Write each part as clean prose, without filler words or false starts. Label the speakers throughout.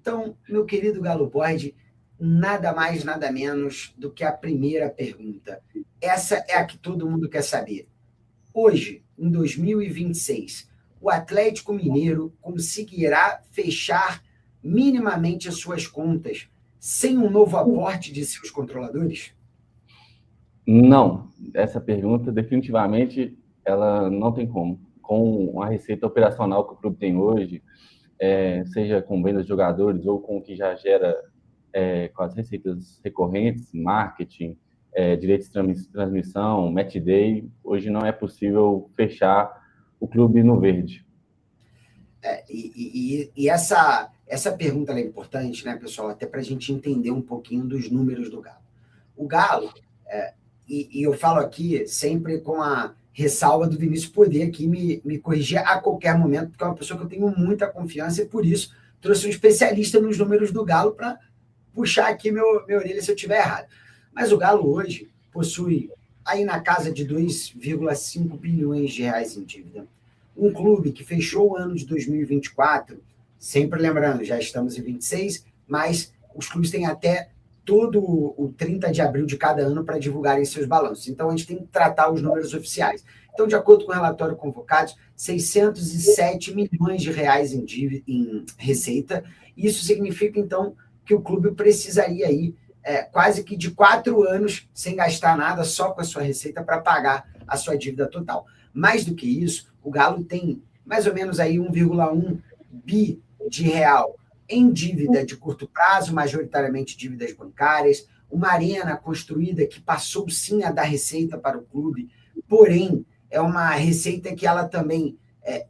Speaker 1: Então, meu querido Galo Borges, nada mais, nada menos do que a primeira pergunta. Essa é a que todo mundo quer saber. Hoje, em 2026, o Atlético Mineiro conseguirá fechar minimamente as suas contas sem um novo aporte de seus controladores?
Speaker 2: Não, essa pergunta definitivamente ela não tem como. Com a receita operacional que o clube tem hoje, seja com vendas de jogadores ou com o que já gera com as receitas recorrentes, marketing, direitos de transmissão, match day, hoje não é possível fechar o clube no verde.
Speaker 1: E essa pergunta é importante, né, pessoal? Até para a gente entender um pouquinho dos números do Galo. O Galo, e eu falo aqui sempre com a ressalva do Vinícius poder aqui me corrigir a qualquer momento, porque é uma pessoa que eu tenho muita confiança e por isso trouxe um especialista nos números do Galo para puxar aqui minha orelha se eu estiver errado. Mas o Galo hoje possui aí na casa de 2,5 bilhões de reais em dívida. Um clube que fechou o ano de 2024, sempre lembrando, já estamos em 26, mas os clubes têm até todo o 30 de abril de cada ano para divulgarem seus balanços. Então, a gente tem que tratar os números oficiais. Então, de acordo com o relatório convocados, 607 milhões de reais em receita. Isso significa, então, que o clube precisaria aí quase que de 4 anos sem gastar nada, só com a sua receita para pagar a sua dívida total. Mais do que isso, o Galo tem mais ou menos aí 1,1 bi de real em dívida de curto prazo, majoritariamente dívidas bancárias, uma arena construída que passou sim a dar receita para o clube, porém é uma receita que ela também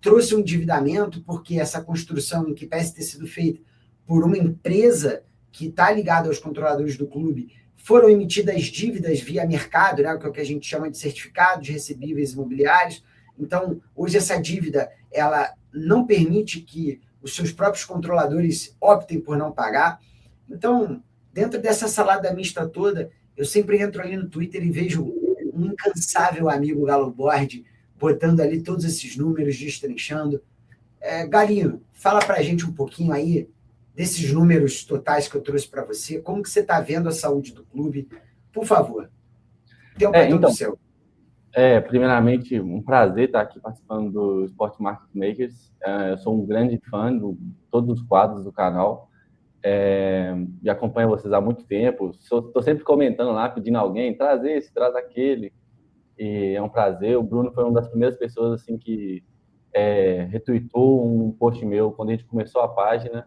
Speaker 1: trouxe um endividamento, porque essa construção, em que parece ter sido feita por uma empresa que está ligada aos controladores do clube, foram emitidas dívidas via mercado, né, que é o que a gente chama de certificados recebíveis imobiliários. Então, hoje essa dívida ela não permite que os seus próprios controladores optem por não pagar. Então, dentro dessa salada mista toda, eu sempre entro ali no Twitter e vejo um incansável amigo Galo Borges botando ali todos esses números, destrinchando. Galinho, fala para a gente um pouquinho aí desses números totais que eu trouxe para você, como que você está vendo a saúde do clube, por favor. O tempo é todo seu.
Speaker 2: Primeiramente, um prazer estar aqui participando do Sport Market Makers. Eu sou um grande fã de todos os quadros do canal. E acompanho vocês há muito tempo. Estou sempre comentando lá, pedindo alguém, traz esse, traz aquele. E é um prazer. O Bruno foi uma das primeiras pessoas assim que retweetou um post meu quando a gente começou a página.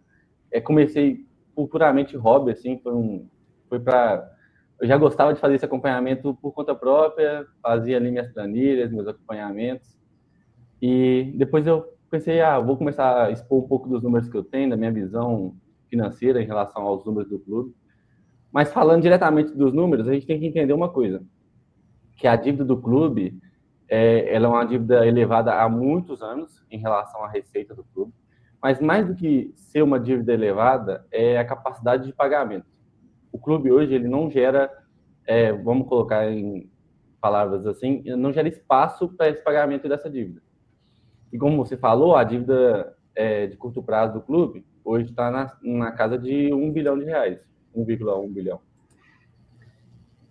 Speaker 2: Comecei por puramente hobby, assim, foi para... Eu já gostava de fazer esse acompanhamento por conta própria, fazia ali minhas planilhas, meus acompanhamentos, e depois eu pensei, vou começar a expor um pouco dos números que eu tenho, da minha visão financeira em relação aos números do clube. Mas falando diretamente dos números, a gente tem que entender uma coisa, que a dívida do clube, ela é uma dívida elevada há muitos anos em relação à receita do clube. Mas mais do que ser uma dívida elevada, é a capacidade de pagamento. O clube hoje ele não gera, vamos colocar em palavras assim, não gera espaço para esse pagamento dessa dívida. E como você falou, a dívida de curto prazo do clube hoje está na casa de 1 bilhão de reais, 1,1 bilhão.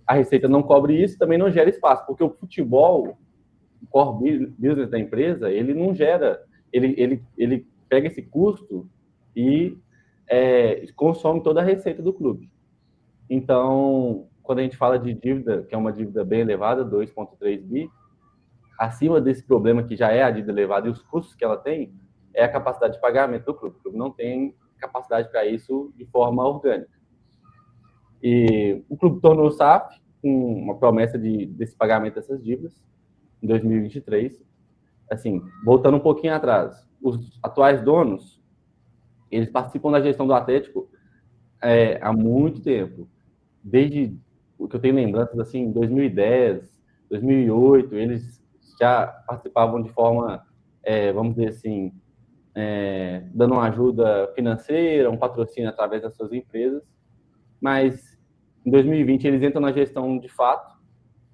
Speaker 2: A receita não cobre isso, também não gera espaço, porque o futebol, o core business da empresa, ele não gera, ele pega esse custo e consome toda a receita do clube. Então, quando a gente fala de dívida, que é uma dívida bem elevada, 2,3 bi, acima desse problema que já é a dívida elevada e os custos que ela tem, é a capacidade de pagamento do clube. O clube não tem capacidade para isso de forma orgânica. E o clube tornou o SAF com uma promessa desse pagamento dessas dívidas em 2023. Assim, voltando um pouquinho atrás, os atuais donos, eles participam da gestão do Atlético há muito tempo. Desde o que eu tenho lembranças, assim, 2010, 2008, eles já participavam de forma, vamos dizer assim, dando uma ajuda financeira, um patrocínio através das suas empresas. Mas em 2020 eles entram na gestão de fato.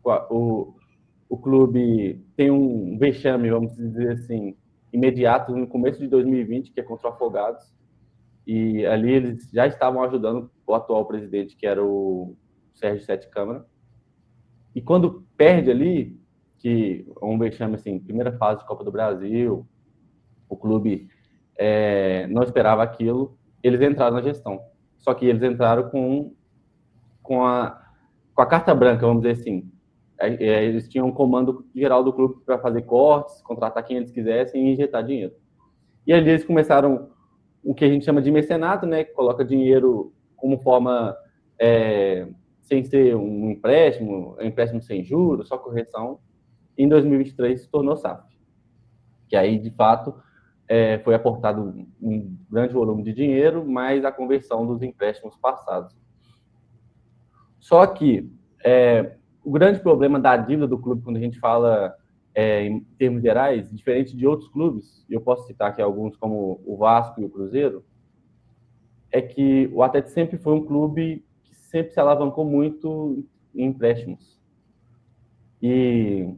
Speaker 2: O clube tem um vexame, vamos dizer assim, imediato no começo de 2020, que é contra o Afogados. e ali eles já estavam ajudando o atual presidente, que era o Sérgio Sete Câmara. E quando perde ali, que um vexame assim, primeira fase de Copa do Brasil, o clube não esperava aquilo, eles entraram na gestão. Só que eles entraram com a carta branca, vamos dizer assim. Eles tinham um comando geral do clube para fazer cortes, contratar quem eles quisessem e injetar dinheiro. E ali eles começaram o que a gente chama de mecenato, né? Que coloca dinheiro como forma sem ser um empréstimo sem juros, só correção. Em 2023 se tornou SAF, que aí de fato foi aportado um grande volume de dinheiro, mais a conversão dos empréstimos passados. Só que o grande problema da dívida do clube, quando a gente fala em termos gerais, diferente de outros clubes, e eu posso citar aqui alguns como o Vasco e o Cruzeiro, é que o Atlético sempre foi um clube que sempre se alavancou muito em empréstimos. E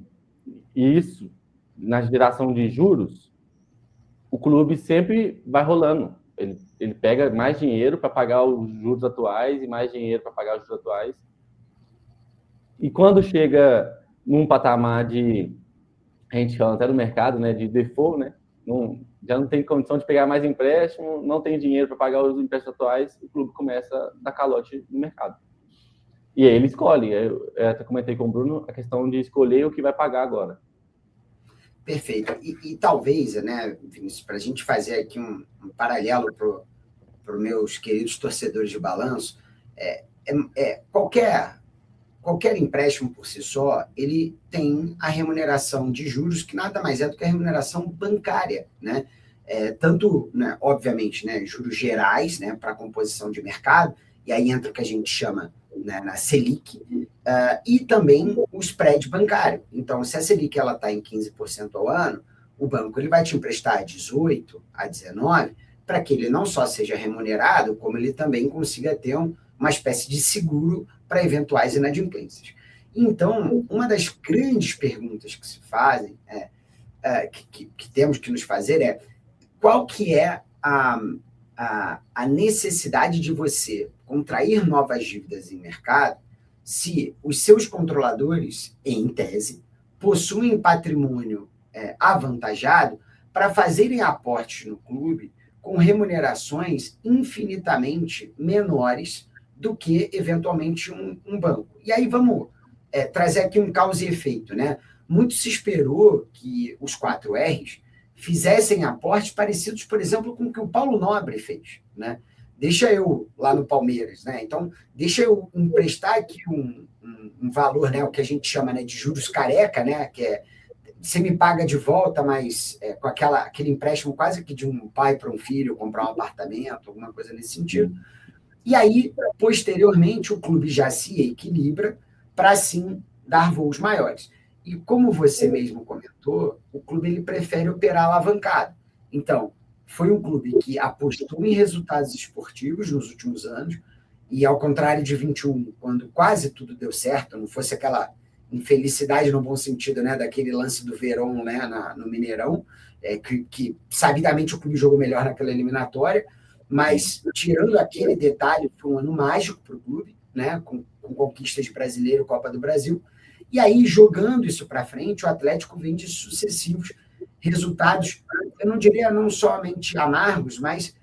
Speaker 2: isso, na geração de juros, o clube sempre vai rolando. Ele pega mais dinheiro para pagar os juros atuais e mais dinheiro para pagar os juros atuais. E quando chega num patamar de, a gente fala até no mercado, né, de default, né, já não tem condição de pegar mais empréstimo, não tem dinheiro para pagar os empréstimos atuais, o clube começa a dar calote no mercado. E aí ele escolhe. Eu até comentei com o Bruno a questão de escolher o que vai pagar agora.
Speaker 1: Perfeito. E talvez, né, Vinícius, para a gente fazer aqui um paralelo para os meus queridos torcedores de balanço, qualquer empréstimo por si só, ele tem a remuneração de juros, que nada mais é do que a remuneração bancária, né? Tanto, né, obviamente, né, juros gerais, né, para a composição de mercado, e aí entra o que a gente chama, né, na Selic, e também o spread bancário. Então, se a Selic está em 15% ao ano, o banco ele vai te emprestar a 18%, a 19%, para que ele não só seja remunerado, como ele também consiga ter uma espécie de seguro para eventuais inadimplências. Então, uma das grandes perguntas que se fazem, que temos que nos fazer é qual que é a necessidade de você contrair novas dívidas em mercado se os seus controladores, em tese, possuem patrimônio avantajado para fazerem aportes no clube com remunerações infinitamente menores do que, eventualmente, um banco. E aí vamos trazer aqui um causa e efeito, né? Muito se esperou que os 4 Rs fizessem aportes parecidos, por exemplo, com o que o Paulo Nobre fez, né? Deixa eu lá no Palmeiras, né? Então, deixa eu emprestar aqui um valor, né? O que a gente chama, né, de juros careca, né? Que você me paga de volta, mas com aquele empréstimo quase que de um pai para um filho comprar um apartamento, alguma coisa nesse sentido. E aí, posteriormente, o clube já se equilibra para, sim, dar voos maiores. E como você mesmo comentou, o clube ele prefere operar alavancado. Então, foi um clube que apostou em resultados esportivos nos últimos anos, e ao contrário de 21, quando quase tudo deu certo, não fosse aquela infelicidade no bom sentido, né, daquele lance do Verón, né, no Mineirão, que sabidamente o clube jogou melhor naquela eliminatória, mas tirando aquele detalhe, foi um ano mágico para o clube, né, com conquistas de Brasileiro, Copa do Brasil. E aí, jogando isso para frente, o Atlético vem de sucessivos resultados, eu não diria não somente amargos, mas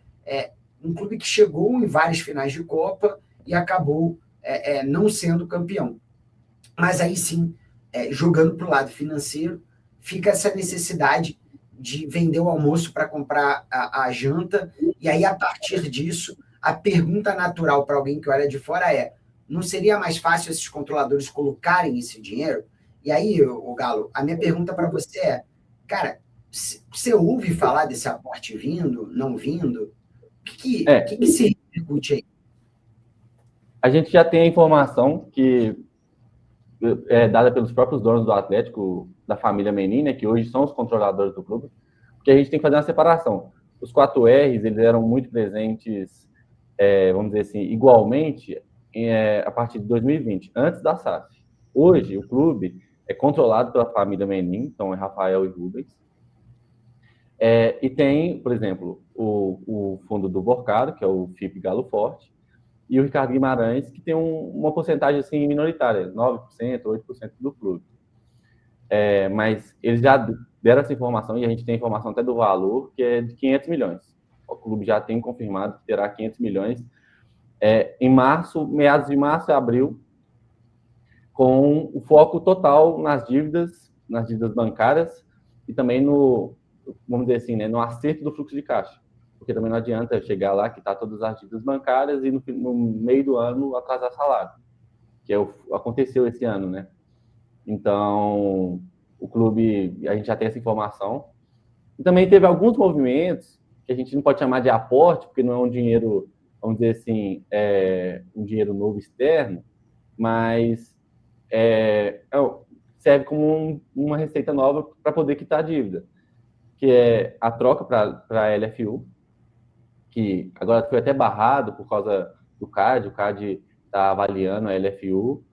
Speaker 1: um clube que chegou em várias finais de Copa e acabou não sendo campeão. Mas aí sim, jogando para o lado financeiro, fica essa necessidade de vender o almoço para comprar a janta, e aí, a partir disso, a pergunta natural para alguém que olha de fora não seria mais fácil esses controladores colocarem esse dinheiro? E aí, o Galo, a minha pergunta para você cara, você ouve falar desse aporte vindo, não vindo? O que se repercute aí?
Speaker 2: A gente já tem a informação que é dada pelos próprios donos do Atlético, da família Menin, né, que hoje são os controladores do clube, porque a gente tem que fazer uma separação. Os 4 Rs, eles eram muito presentes, vamos dizer assim, igualmente, a partir de 2020, antes da SAF. Hoje, o clube é controlado pela família Menin, então é Rafael e Rubens. E tem, por exemplo, o fundo do Vorcado, que é o FIP Galo Forte, e o Ricardo Guimarães, que tem uma porcentagem assim, minoritária, 9%, 8% do clube. Mas eles já deram essa informação, e a gente tem informação até do valor, que é de 500 milhões. O clube já tem confirmado que terá 500 milhões em março, meados de março e abril, com o foco total nas dívidas bancárias e também vamos dizer assim, né, no acerto do fluxo de caixa. Porque também não adianta chegar lá, quitar todas as dívidas bancárias e no meio do ano atrasar salário, que aconteceu esse ano, né? Então, o clube, a gente já tem essa informação. E também teve alguns movimentos que a gente não pode chamar de aporte, porque não é um dinheiro, vamos dizer assim, um dinheiro novo externo, mas serve como uma receita nova para poder quitar a dívida, que é a troca para a LFU, que agora foi até barrado por causa do CAD, o CAD está avaliando a LFU,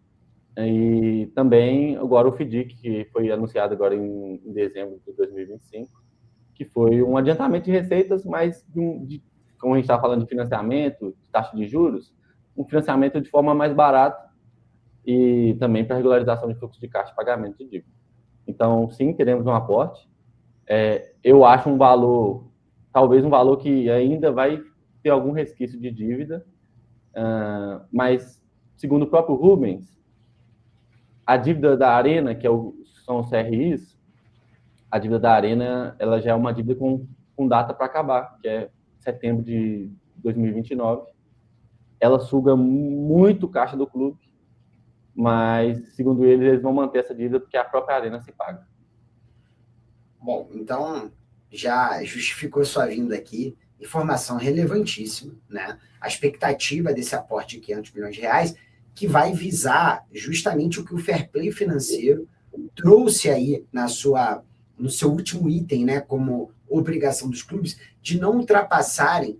Speaker 2: e também agora o FDIC, que foi anunciado agora em dezembro de 2025, que foi um adiantamento de receitas, mas como a gente está falando de financiamento, de taxa de juros, um financiamento de forma mais barata e também para regularização de fluxo de caixa e pagamento de dívida. Então, sim, teremos um aporte. Eu acho um valor, talvez um valor que ainda vai ter algum resquício de dívida, mas, segundo o próprio Rubens, a dívida da Arena, que são os CRIs, a dívida da Arena ela já é uma dívida com data para acabar, que é setembro de 2029. Ela suga muito caixa do clube, mas, segundo eles vão manter essa dívida porque a própria Arena se paga.
Speaker 1: Bom, então já justificou sua vinda aqui, informação relevantíssima, né? A expectativa desse aporte de 500 milhões de reais, que vai visar justamente o que o fair play financeiro trouxe aí no seu último item, né, como obrigação dos clubes, de não ultrapassarem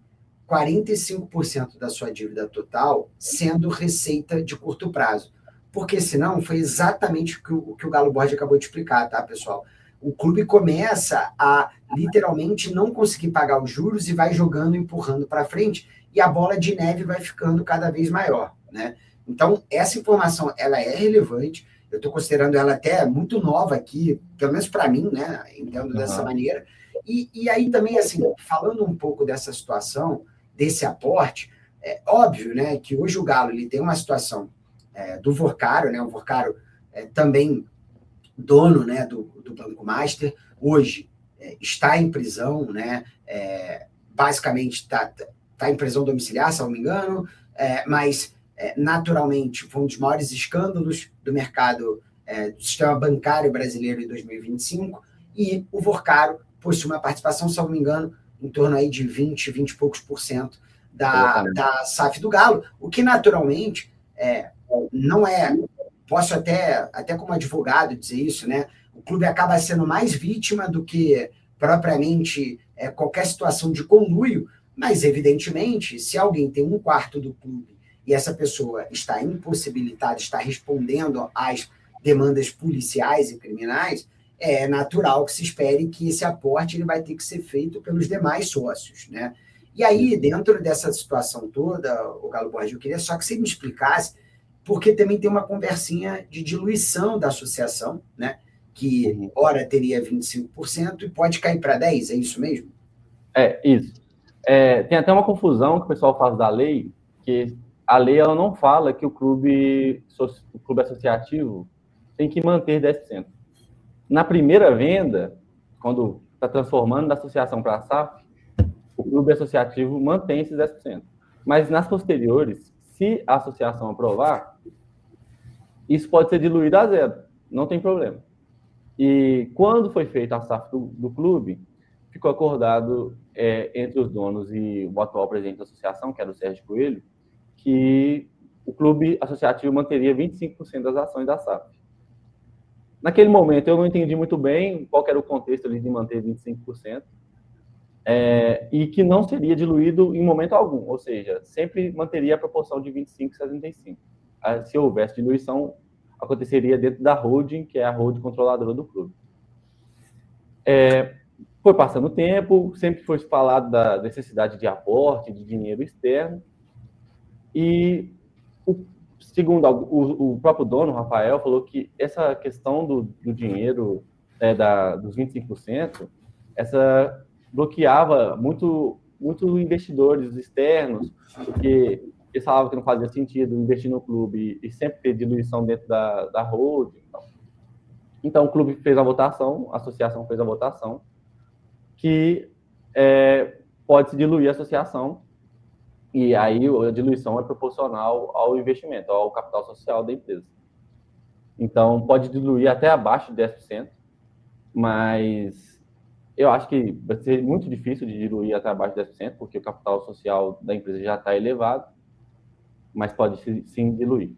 Speaker 1: 45% da sua dívida total sendo receita de curto prazo. Porque senão foi exatamente o que o Galo Borges acabou de explicar, tá, pessoal? O clube começa a literalmente não conseguir pagar os juros e vai jogando, empurrando para frente, e a bola de neve vai ficando cada vez maior, né? Então, essa informação, ela é relevante, eu estou considerando ela até muito nova aqui, pelo menos para mim, né? Entendo dessa maneira. E aí também, assim, falando um pouco dessa situação, desse aporte, é óbvio, né, que hoje o Galo ele tem uma situação do Vorcaro, né? O Vorcaro também dono, né, do Banco Master, hoje está em prisão, né? Basicamente está em prisão domiciliar, se não me engano, mas naturalmente foi um dos maiores escândalos do mercado do sistema bancário brasileiro em 2025, e o Vorcaro possui uma participação, se não me engano, em torno aí de 20 e poucos por cento da SAF do Galo, o que naturalmente não é, posso até como advogado dizer isso, né? O clube acaba sendo mais vítima do que propriamente qualquer situação de conluio, mas evidentemente, se alguém tem um quarto do clube e essa pessoa está impossibilitada, está respondendo às demandas policiais e criminais, é natural que se espere que esse aporte ele vai ter que ser feito pelos demais sócios, né? E aí, dentro dessa situação toda, o Galo Borges, eu queria só que você me explicasse, porque também tem uma conversinha de diluição da associação, né? Que ora teria 25% e pode cair para 10%, é isso mesmo?
Speaker 2: Isso. Tem até uma confusão que o pessoal faz da lei, que a lei ela não fala que o clube associativo tem que manter 10%. Na primeira venda, quando está transformando da associação para a SAF, o clube associativo mantém esses 10%. Mas nas posteriores, se a associação aprovar, isso pode ser diluído a zero, não tem problema. E quando foi feita a SAF do clube, ficou acordado entre os donos e o atual presidente da associação, que era o Sérgio Coelho, que o clube associativo manteria 25% das ações da SAF. Naquele momento, eu não entendi muito bem qual era o contexto ali de manter 25%, e que não seria diluído em momento algum, ou seja, sempre manteria a proporção de 25 e 75. Se houvesse diluição, aconteceria dentro da holding, que é a holding controladora do clube. Foi passando o tempo, sempre foi falado da necessidade de aporte, de dinheiro externo, e segundo o próprio dono, Rafael, falou que essa questão do dinheiro, dos 25%, essa bloqueava muito investidores externos, porque eles falavam que não fazia sentido investir no clube e sempre ter diluição dentro da holding. Então, o clube fez a votação, a associação fez a votação, que pode se diluir a associação, e aí a diluição é proporcional ao investimento, ao capital social da empresa. Então, pode diluir até abaixo de 10%, mas eu acho que vai ser muito difícil de diluir até abaixo de 10%, porque o capital social da empresa já está elevado, mas pode sim diluir.